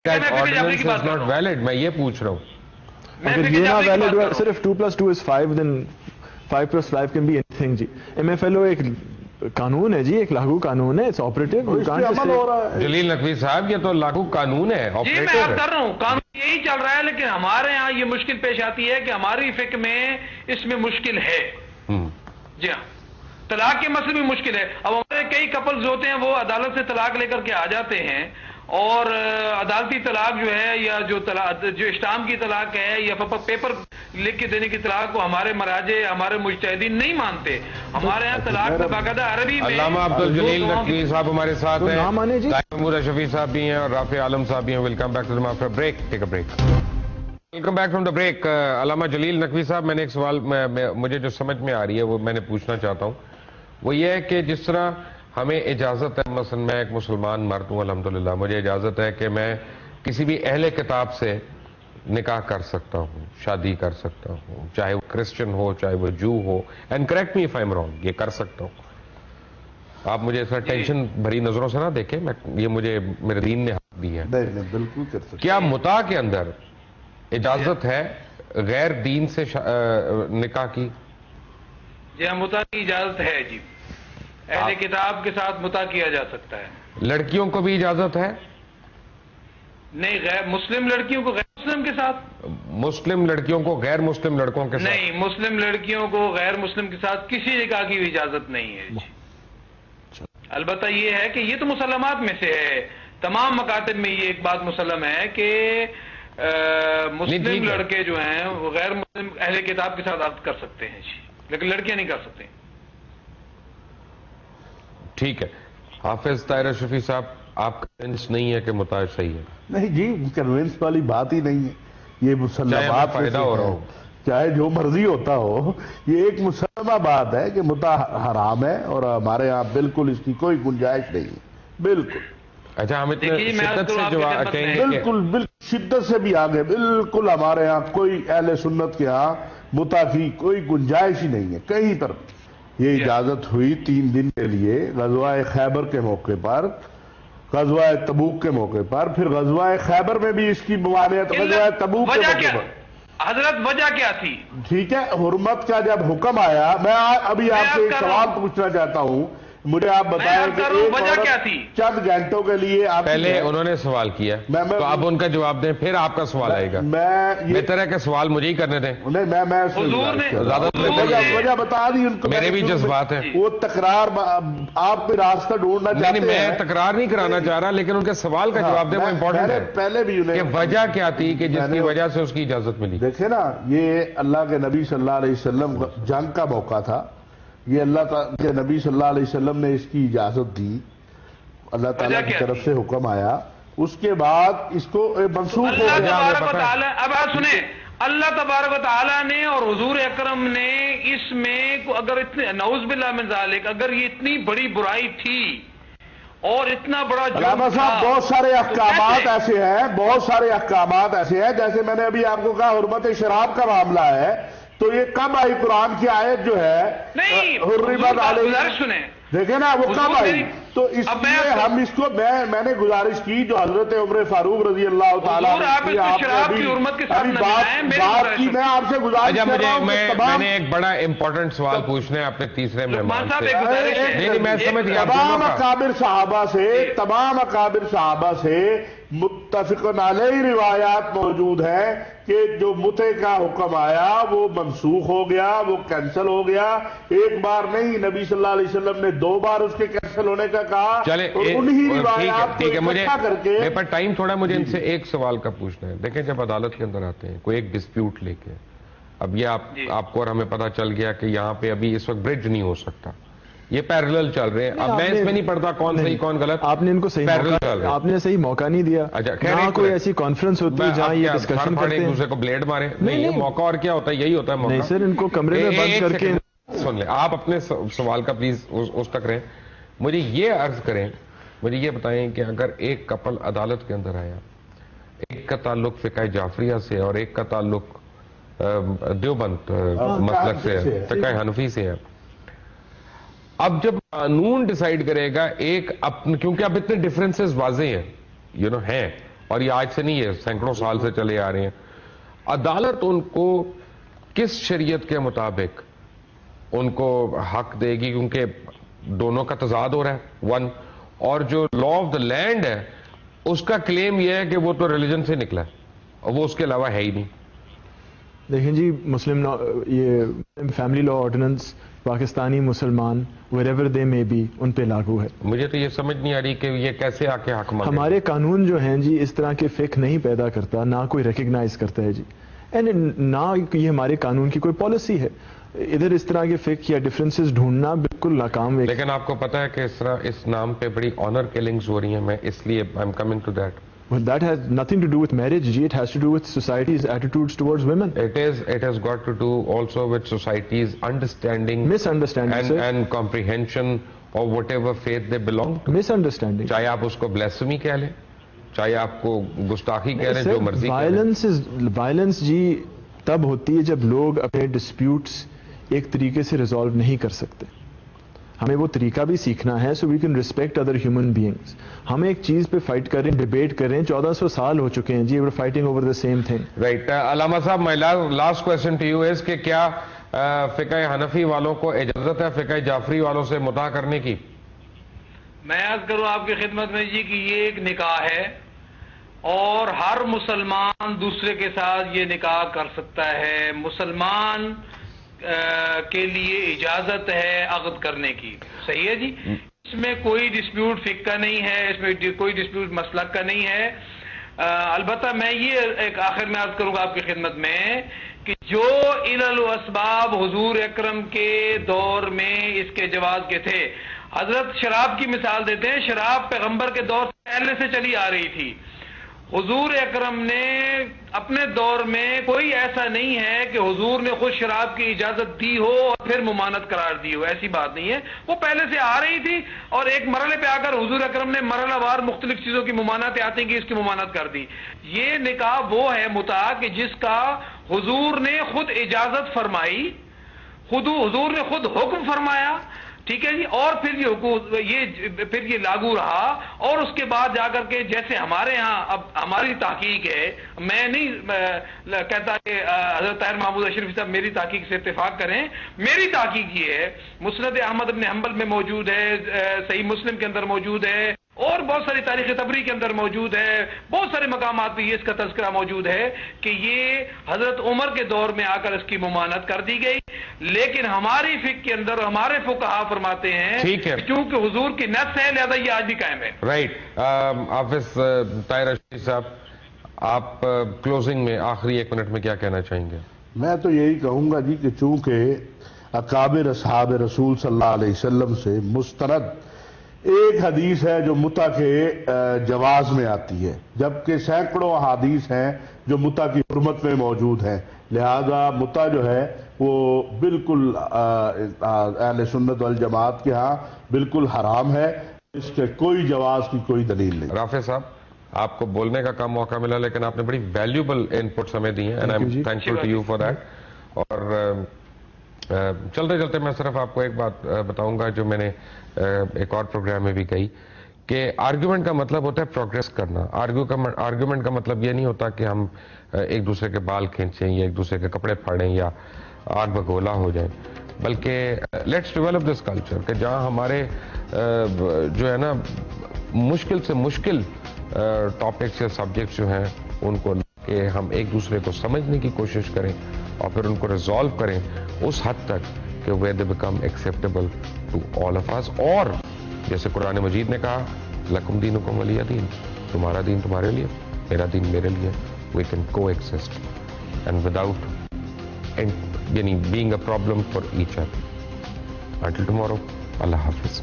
that ordinance is not valid. میں یہ پوچھ رہا ہوں. اگر یہ نہ ویلڈ ہوا صرف 2+2 is 5 then 5+5 can be anything G. MFLO ایک قانون ہے جی, ایک لاگو قانون ہے, it's operative. عمل ہو رہا ہے. جلیل نقوی صاحب, یہ تو لاگو قانون ہے, جی میں آپ کر رہا ہوں, قانون یہی چل رہا ہے, لیکن ہمارے ہاں یہ مشکل پیش آتی ہے کہ ہماری فقہ میں اس میں مشکل ہے. جی ہاں, طلاق کے مسئلے میں مشکل ہے. اب ہمارے کئی کپلز ہوتے ہیں وہ عدالت سے طلاق لے کر کے آ جاتے ہیں, اور عدالتی طلاق جو ہے یا جو اسٹام کی طلاق ہے یا پیپر لکھ کے دینے کی طلاق کو ہمارے مراجع, ہمارے مجتہدین نہیں مانتے. ہمارے یہاں طلاق میں باقاعدہ عربی میں. علامہ عبدالجلیل نقوی صاحب ہمارے ساتھ ہیں, محمود اشرفی صاحب بھی ہیں, اور رافع عالم صاحب بھی ہیں. Welcome back to the after break. Take a break. Welcome back from the break. Allama Jaleel Naqvi صاحب, میں نے ایک سوال مجھے جو سمجھ میں آ رہی ہے وہ میں نے پوچھنا چاہتا ہوں. وہ یہ ہے کہ جس طرح ہمیں اجازت ہے, مثلا میں ایک مسلمان مرد ہوں الحمدللہ, مجھے اجازت ہے کہ میں کسی بھی اہل کتاب سے نکاح کر سکتا ہوں, شادی کر سکتا ہوں, چاہے وہ کرسچن ہو چاہے وہ جو ہو, and correct me if I am wrong, یہ کر سکتا ہوں. آپ مجھے اس میں ٹینشن بھری نظروں سے نہ دیکھیں, یہ مجھے میرے دین نے حق دی ہے. بالکل کر سکتا. کیا متاع کے اندر اجازت ہے غیر دین سے نکاح کی؟ جی ہاں, متاع کی اجازت ہے جی, اہل کتاب کے ساتھ متاع کیا جا سکتا ہے. لڑکیوں کو بھی اجازت ہے؟ نہیں, غیر مسلم لڑکیوں کو غیر مسلم کے ساتھ, مسلم لڑکیوں کو غیر مسلم لڑکوں کے ساتھ نہیں, مسلم لڑکیوں کو غیر مسلم کے ساتھ کسی نکاح کی بھی اجازت نہیں ہے جی. البتہ یہ ہے کہ یہ تو مسلمات میں سے ہے, تمام مکاتب میں یہ ایک بات مسلم ہے کہ مسلم لڑکے جو ہیں وہ غیر مسلم اہل کتاب کے ساتھ عقد کر سکتے ہیں جی, لیکن لڑکیاں نہیں کر سکتے. ٹھیک ہے. حافظ طاہر اشرفی صاحب, آپ کنونس نہیں ہے کہ متاع صحیح ہے؟ نہیں جی, کنونس والی بات ہی نہیں ہے. یہ مسلمات فائدہ ہو رہا ہو, چاہے جو مرضی ہوتا ہو, یہ ایک مسلمہ بات ہے کہ متاع حرام ہے, اور ہمارے یہاں بالکل اس کی کوئی گنجائش نہیں ہے. بالکل. اچھا, ہم اتنے شدت سے جو کہیں گے, بالکل شدت سے بھی آگے, بالکل ہمارے ہاں کوئی اہل سنت کے ہاں متاع کی کوئی گنجائش ہی نہیں ہے کہیں پر. یہ اجازت ہوئی 3 دن کے لیے غزوہ خیبر کے موقع پر, غزوہ تبوک کے موقع پر, پھر غزوہ خیبر میں بھی اس کی ممانعت, غزوہ تبوک کے موقع پر. حضرت وجہ کیا تھی؟ ٹھیک ہے, حرمت کا جب حکم آیا, میں ابھی آپ سے ایک سوال پوچھنا چاہتا ہوں, مجھے آپ بتائیں کہ ایک عورت چند گھنٹوں کے لیے, پہلے انہوں نے سوال کیا تو آپ ان کا جواب دیں, پھر آپ کا سوال آئے گا. بہتر ہے کہ سوال مجھے ہی کرنے دیں. وجہ بتا دی ان کو, میرے بھی جذبات ہیں. وہ تکرار آپ پہ راستہ ڈھونڈنا چاہتے ہیں. میں تکرار نہیں کرانا چاہ رہا, لیکن ان کے سوال کا جواب دیں, وہ امپورٹنٹ ہے. پہلے بھی کہ وجہ کیا تھی کہ جس کی وجہ سے اس کی اجازت ملی. دیکھیں نا, یہ اللہ کے نبی صلی اللہ علیہ وسلم جنگ کا موقع تھا, یہ اللہ کے نبی صلی اللہ علیہ وسلم نے اس کی اجازت دی, اللہ تعالیٰ کی طرف سے حکم آیا, اس کے بعد اس کو منسوخ ہو گیا. اب آپ سنیں, اللہ تبارک و تعالیٰ نے اور حضور اکرم نے اس میں اگر اتنے نعوذ باللہ من ذالک, اگر یہ اتنی بڑی برائی تھی اور اتنا بڑا علامہ صاحب, بہت سارے احکامات ایسے ہیں, بہت سارے احکامات ایسے ہیں, جیسے میں نے ابھی آپ کو کہا حرمت شراب کا معاملہ ہے, تو یہ کب آئی قرآن کی آیت جو ہے حرمت علیہ, سنیں دیکھیں نا وہ کب آئی. تو اس لیے ہم اس کو, میں نے گزارش کی جو حضرت عمر فاروق رضی اللہ تعالیٰ ابھی بات کی, میں آپ سے گزارش کر رہا ہوں. میں نے ایک بڑا امپورٹنٹ سوال پوچھنا ہے اپنے تیسرے مہمان سے. میں سمجھ گیا, تمام اکابر صحابہ سے متفق علیہ روایات موجود ہیں کہ جو متع کا حکم آیا وہ منسوخ ہو گیا, وہ کینسل ہو گیا. ایک بار نہیں, نبی صلی اللہ علیہ وسلم نے 2 بار اس کے کینسل ہونے کا کہا. چلے, انہی روایات کو اکٹھا کر کے, میرے پر ٹائم تھوڑا, مجھے ان سے ایک سوال کا پوچھنا ہے. دیکھیں, جب عدالت کے اندر آتے ہیں کوئی ایک ڈسپیوٹ لے کے, اب یہ آپ کو اور ہمیں پتا چل گیا کہ یہاں پہ ابھی اس وقت برج نہیں ہو سکتا, یہ پیرلل چل رہے ہیں. اب میں اس میں نہیں پڑھتا کون صحیح کون غلط, آپ نے ان کو آپ نے صحیح موقع نہیں دیا. جہاں کوئی ایسی کانفرنس ہوتی ہے جہاں یہ ڈسکشن کرتے ہیں, ایک دوسرے کو بلیڈ مارے, نہیں یہ موقع اور کیا ہوتا ہے, یہی ہوتا ہے موقع. نہیں سر, ان کو کمرے میں بند کر کے سن لیں. آپ اپنے سوال کا پلیز اس تک رہیں. مجھے یہ عرض کریں, مجھے یہ بتائیں کہ اگر ایک کپل عدالت کے اندر آیا, ایک کا تعلق فقہ جعفریہ سے اور ایک کا تعلق دیوبند مسلک سے ہے, فقہ حنفی سے ہے, اب جب قانون ڈیسائیڈ کرے گا ایک کیونکہ اب اتنے ڈیفرنسز واضح ہیں, ہیں, اور یہ آج سے نہیں ہے، سینکڑوں سال سے چلے آ رہے ہیں. عدالت ان کو کس شریعت کے مطابق ان کو حق دے گی؟ کیونکہ دونوں کا تضاد ہو رہا ہے، ون، اور جو لا آف دا لینڈ ہے اس کا کلیم یہ ہے کہ وہ تو ریلیجن سے نکلا ہے اور وہ اس کے علاوہ ہے ہی نہیں. دیکھیں جی، مسلم یہ فیملی لا آرڈیننس پاکستانی مسلمان wherever they may be ان پہ لاگو ہے. مجھے تو یہ سمجھ نہیں آ رہی کہ یہ کیسے آ کے حق مانگے. ہمارے قانون جو ہیں جی اس طرح کے فقہ نہیں پیدا کرتا، نہ کوئی ریکگنائز کرتا ہے جی، اینڈ نہ یہ ہمارے قانون کی کوئی پالیسی ہے. ادھر اس طرح کے فقہ یا ڈفرینسز ڈھونڈنا بالکل ناکام ہے. لیکن آپ کو پتا ہے کہ اس طرح اس نام پہ بڑی آنر کلنگز ہو رہی ہیں. میں اس لیے I am coming to that. That has nothing to do with marriage, ji. It has to do with society's attitudes towards women. It has got to do also with society's understanding, misunderstanding, and comprehension of whatever faith they belong to. Misunderstanding. چاہے آپ اس کو blasphemy کہہ لیں، چاہے آپ کو گستاخی کہہ لیں، جو مرضی کہہ لیں. Violence جی تب ہوتی ہے جب لوگ اپنے ڈسپیوٹس ایک طریقے سے ریزالو نہیں کر سکتے. ہمیں وہ طریقہ بھی سیکھنا ہے so we can respect other human beings. ہم ایک چیز پہ فائٹ کر رہے ہیں، ڈیبیٹ کر رہے ہیں، 1400 سال ہو چکے ہیں جی، we're fighting over the same thing. Right. علامہ صاحب، my last question to you is کہ کیا فقہ حنفی والوں کو اجازت ہے فقہ جعفری والوں سے مطاع کرنے کی؟ میں عرض کروں آپ کی خدمت میں جی کہ یہ ایک نکاح ہے اور ہر مسلمان دوسرے کے ساتھ یہ نکاح کر سکتا ہے. مسلمان کے لیے اجازت ہے عقد کرنے کی. صحیح ہے جی، اس میں کوئی ڈسپیوٹ فقہ کا نہیں ہے، اس میں کوئی ڈسپیوٹ مسلک کا نہیں ہے. البتہ میں یہ ایک آخر میں عرض کروں گا آپ کی خدمت میں کہ جو علل و اسباب حضور اکرم کے دور میں اس کے جواز کے تھے. حضرت شراب کی مثال دیتے ہیں، شراب پیغمبر کے دور سے پہلے سے چلی آ رہی تھی. حضور اکرم نے اپنے دور میں کوئی ایسا نہیں ہے کہ حضور نے خود شراب کی اجازت دی ہو اور پھر ممانعت قرار دی ہو، ایسی بات نہیں ہے. وہ پہلے سے آ رہی تھی اور ایک مرحلے پہ آ کر حضور اکرم نے مرحلہ وار مختلف چیزوں کی ممانعتیں آتی کہ اس کی ممانعت کر دی. یہ نکاح وہ ہے متاع کہ جس کا حضور نے خود اجازت فرمائی، حضور نے خود حکم فرمایا، ٹھیک ہے جی، اور پھر یہ لاگو رہا. اور اس کے بعد جا کر کے جیسے ہمارے ہاں اب ہماری تحقیق ہے، میں نہیں کہتا کہ حضرت طاہر محمود اشرفی صاحب میری تحقیق سے اتفاق کریں. میری تحقیق یہ ہے، مسند احمد بن حنبل میں موجود ہے، صحیح مسلم کے اندر موجود ہے، اور بہت ساری تاریخ تبری کے اندر موجود ہے، بہت سارے مقامات پہ یہ اس کا تذکرہ موجود ہے کہ یہ حضرت عمر کے دور میں آ کر اس کی ممانعت کر دی گئی. لیکن ہماری فقہ کے اندر ہمارے فقہا فرماتے ہیں کیونکہ حضور کی نص ہے لہذا یہ آج بھی قائم ہے. رائٹ. حافظ طاہر اشرفی صاحب، آپ کلوزنگ میں آخری 1 منٹ میں کیا کہنا چاہیں گے؟ میں تو یہی کہوں گا جی کہ چونکہ اکابر اصحاب رسول صلی اللہ علیہ وسلم سے مستند ایک حدیث ہے جو متع کے جواز میں آتی ہے، جبکہ سینکڑوں احادیث ہیں جو متع کی حرمت میں موجود ہیں. لہذا متع جو ہے وہ بالکل اہل سنت والجماعت کے ہاں بالکل حرام ہے. اس کے کوئی جواز کی کوئی دلیل نہیں. رافع صاحب، آپ کو بولنے کا کم موقع ملا لیکن آپ نے بڑی ویلیوبل انپٹس ہمیں دی ہیں، and I am thankful to you for that. اور چلتے چلتے میں صرف آپ کو ایک بات بتاؤں گا جو میں نے ایک اور پروگرام میں بھی کہی کہ آرگیومنٹ کا مطلب ہوتا ہے پروگریس کرنا. آرگیومنٹ کا مطلب یہ نہیں ہوتا کہ ہم ایک دوسرے کے بال کھینچیں یا ایک دوسرے کے کپڑے پھاڑیں یا آگ بگولا ہو جائیں، بلکہ لیٹس ڈیولپ دس کلچر کہ جہاں ہمارے جو ہے نا مشکل سے مشکل ٹاپکس یا سبجیکٹس جو ہیں ان کو کہ ہم ایک دوسرے کو سمجھنے کی کوشش کریں اور پھر ان کو ریزالو کریں اس حد تک کہ where they become acceptable to all of us. اور جیسے قرآن مجید نے کہا لکم دینکم ولی دین، تمہارا دین تمہارے لیے، میرا دین میرے لیے. We can coexist and without being a problem for each other. Until tomorrow, Allah Hafiz.